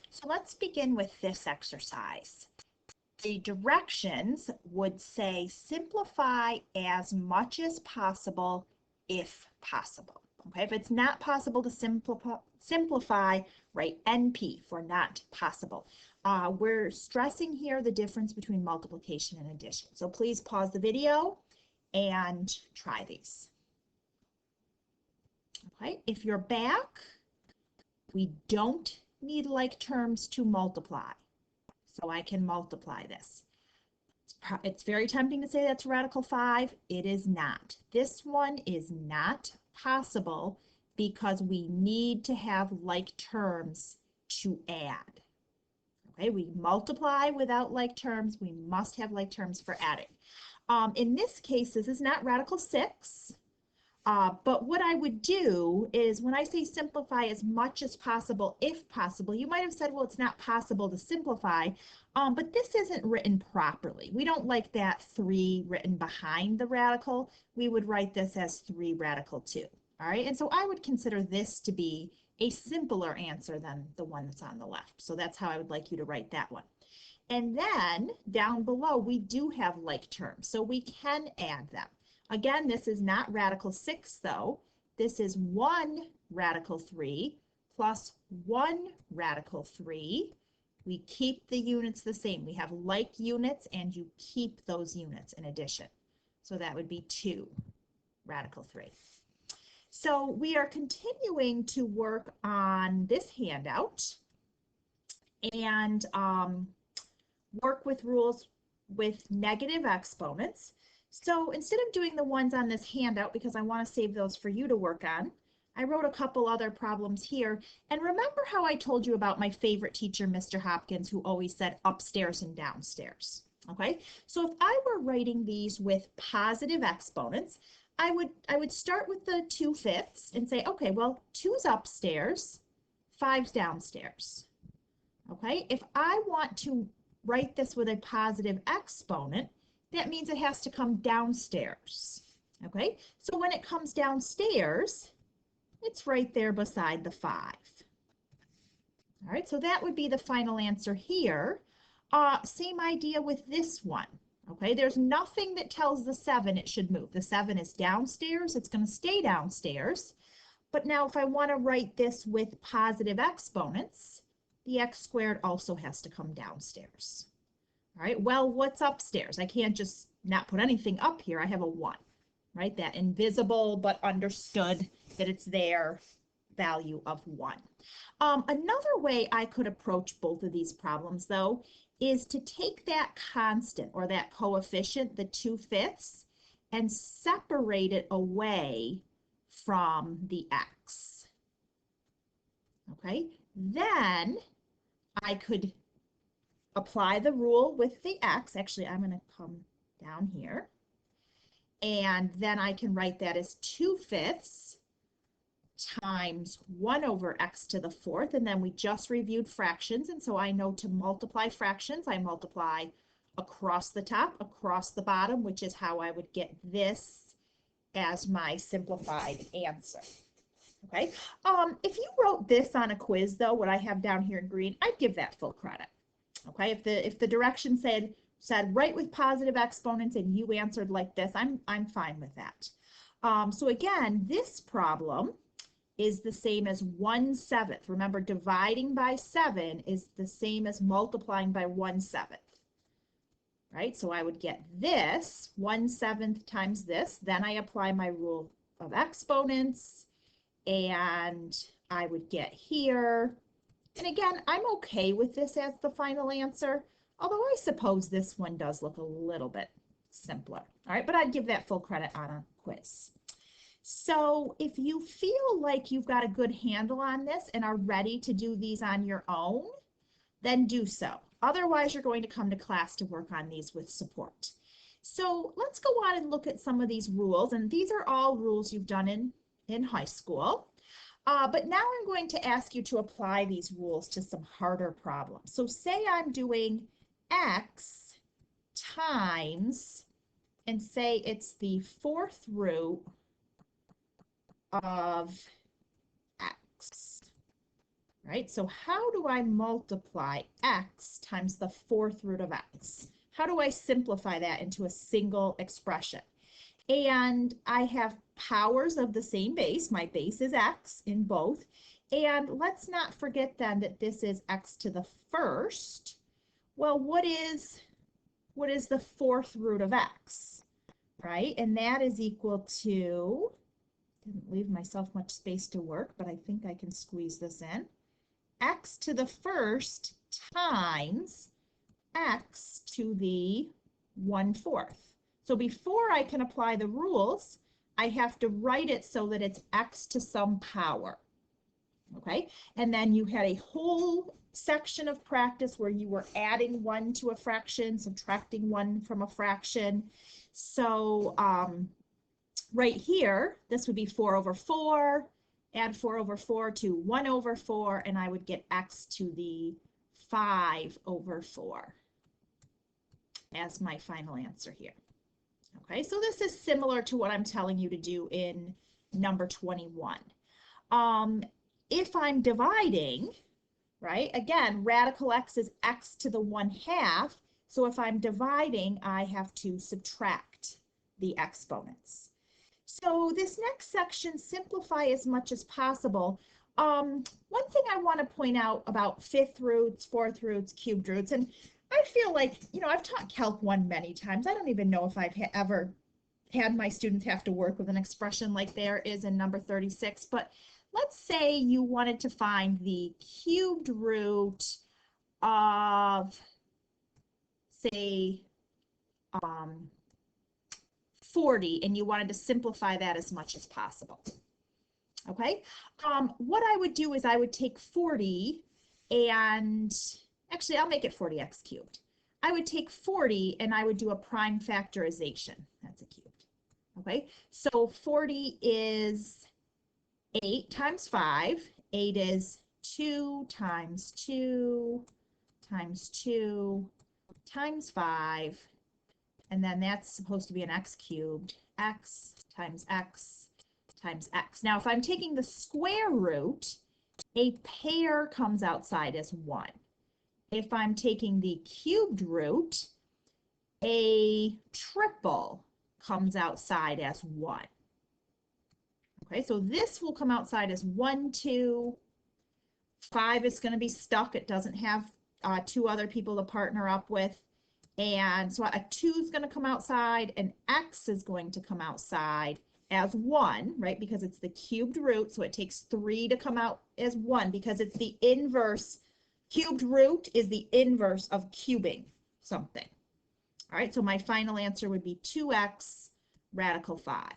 So let's begin with this exercise. The directions would say simplify as much as possible if possible. Okay, if it's not possible to simplify, write NP for not possible. We're stressing here the difference between multiplication and addition. So please pause the video and try these. Okay, if you're back, we don't need like terms to multiply. So I can multiply this. It's very tempting to say that's radical 5. It is not. This one is not possible because we need to have like terms to add. Okay, we multiply without like terms. We must have like terms for adding. In this case, this is not radical 6. But what I would do is when I say simplify as much as possible, if possible, you might have said, well, it's not possible to simplify, but this isn't written properly. We don't like that 3 written behind the radical. We would write this as 3 radical 2. All right, and so I would consider this to be a simpler answer than the one that's on the left. So that's how I would like you to write that one. And then down below, we do have like terms, so we can add them. Again, this is not radical 6, though. This is 1 radical 3 plus 1 radical 3. We keep the units the same. We have like units, and you keep those units in addition. So that would be 2 radical 3. So we are continuing to work on this handout and work with rules with negative exponents. So instead of doing the ones on this handout, because I want to save those for you to work on, I wrote a couple other problems here. And remember how I told you about my favorite teacher, Mr. Hopkins, who always said upstairs and downstairs. Okay, so if I were writing these with positive exponents, I would start with the 2/5 and say, okay, well, 2's upstairs, 5's downstairs. Okay, if I want to write this with a positive exponent, that means it has to come downstairs. Okay, so when it comes downstairs, it's right there beside the 5. All right, so that would be the final answer here. Same idea with this one. Okay, there's nothing that tells the 7 it should move. The 7 is downstairs, it's going to stay downstairs. But now if I want to write this with positive exponents, the x squared also has to come downstairs. All right, well, what's upstairs? I can't just not put anything up here. I have a 1, right? That invisible but understood that it's there value of 1. Another way I could approach both of these problems, though, is to take that constant or that coefficient, the 2/5, and separate it away from the x. Okay, then I could apply the rule with the x. Actually, I'm going to come down here. And then I can write that as 2/5 times 1 over x to the 4th. And then we just reviewed fractions. And so I know to multiply fractions, I multiply across the top, across the bottom, which is how I would get this as my simplified answer. Okay. If you wrote this on a quiz, though, what I have down here in green, I'd give that full credit. Okay, if the direction said write with positive exponents and you answered like this, I'm fine with that. So again, this problem is the same as 1/7. Remember, dividing by 7 is the same as multiplying by 1/7. Right? So I would get this 1/7 times this. Then I apply my rule of exponents, and I would get here. And again, I'm okay with this as the final answer, although I suppose this one does look a little bit simpler. All right, but I'd give that full credit on a quiz. So if you feel like you've got a good handle on this and are ready to do these on your own, then do so. Otherwise, you're going to come to class to work on these with support. So let's go on and look at some of these rules. And these are all rules you've done in high school. But now I'm going to ask you to apply these rules to some harder problems. So say I'm doing x times, and say it's the 4th root of x, right? So how do I multiply x times the fourth root of x? How do I simplify that into a single expression? And I have powers of the same base. My base is x in both. And let's not forget then that this is x to the first. Well, what is the fourth root of x, right? And that is equal to, didn't leave myself much space to work, but I think I can squeeze this in. X to the first times x to the 1/4. So before I can apply the rules, I have to write it so that it's x to some power. Okay, and then you had a whole section of practice where you were adding 1 to a fraction, subtracting 1 from a fraction. So right here, this would be 4/4, add 4/4 to 1/4, and I would get x to the 5/4 as my final answer here. Okay, so this is similar to what I'm telling you to do in number 21. If I'm dividing, right, again, radical x is x to the 1/2. So if I'm dividing, I have to subtract the exponents. So this next section, simplify as much as possible. One thing I want to point out about fifth roots, fourth roots, cubed roots, and I feel like, you know, I've taught Calc 1 many times. I don't even know if I've ever had my students have to work with an expression like there is in number 36, but let's say you wanted to find the cubed root of, say, 40, and you wanted to simplify that as much as possible. Okay, what I would do is I would take 40 and actually I'll make it 40x cubed. I would take 40 and I would do a prime factorization. That's a cubed. Okay, so 40 is 8 times 5. 8 is 2 times 2 times 2 times 5. And then that's supposed to be an x cubed. X times x times x. Now, if I'm taking the square root, a pair comes outside as 1. If I'm taking the cubed root, a triple comes outside as 1. Okay, so this will come outside as 1, 2. 5 is going to be stuck. It doesn't have 2 other people to partner up with. And so a 2 is going to come outside, and x is going to come outside as 1, right? Because it's the cubed root, so it takes 3 to come out as 1 because it's the inverse. Cubed root is the inverse of cubing something. All right, so my final answer would be 2x radical 5.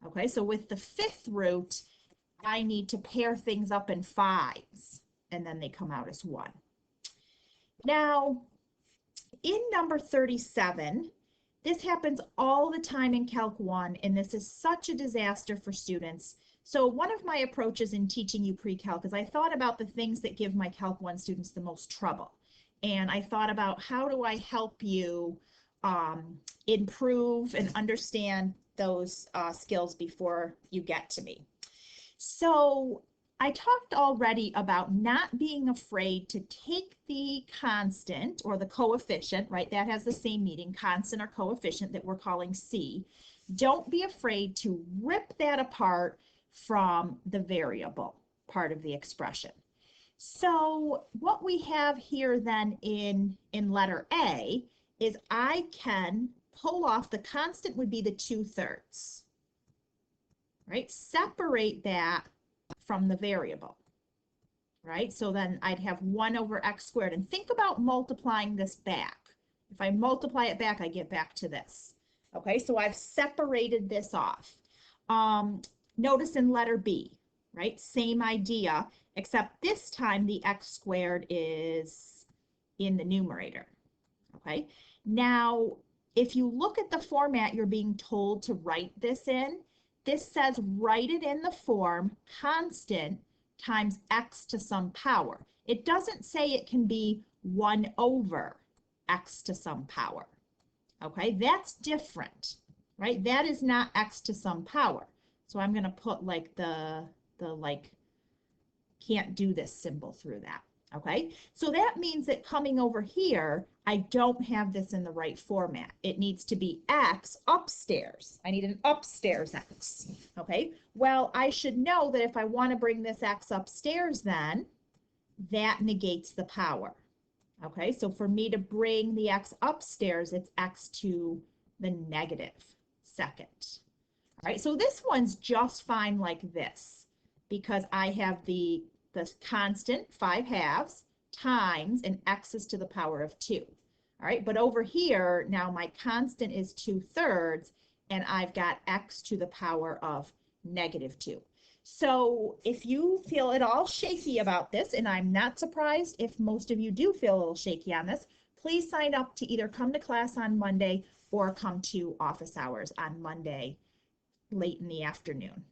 Okay, so with the fifth root, I need to pair things up in 5s, and then they come out as 1. Now, in number 37, this happens all the time in Calc 1, and this is such a disaster for students. So one of my approaches in teaching you pre-calc is I thought about the things that give my Calc 1 students the most trouble. And I thought about how do I help you improve and understand those skills before you get to me. So I talked already about not being afraid to take the constant or the coefficient, right? That has the same meaning, constant or coefficient that we're calling C. Don't be afraid to rip that apart from the variable part of the expression. So what we have here then in letter A is I can pull off, the constant would be the 2/3, right? Separate that from the variable, right? So then I'd have 1 over x squared. And think about multiplying this back. If I multiply it back, I get back to this. Okay, so I've separated this off. Notice in letter B, right? Same idea, except this time the x squared is in the numerator. Okay, now if you look at the format you're being told to write this in, this says write it in the form constant times x to some power. It doesn't say it can be 1 over x to some power. Okay, that's different, right? That is not x to some power. So I'm going to put like the like Can't do this symbol through that. Okay, so that means that coming over here, I don't have this in the right format. It needs to be x upstairs. I need an upstairs x. Okay, well, I should know that if I want to bring this x upstairs, then that negates the power. Okay, so for me to bring the x upstairs, it's x to the negative second. All right, so this one's just fine like this because I have the constant 5/2 times an x is to the power of 2. All right, but over here, now my constant is 2/3, and I've got x to the power of -2. So if you feel at all shaky about this, and I'm not surprised if most of you do feel a little shaky on this, please sign up to either come to class on Monday or come to office hours on Monday late in the afternoon.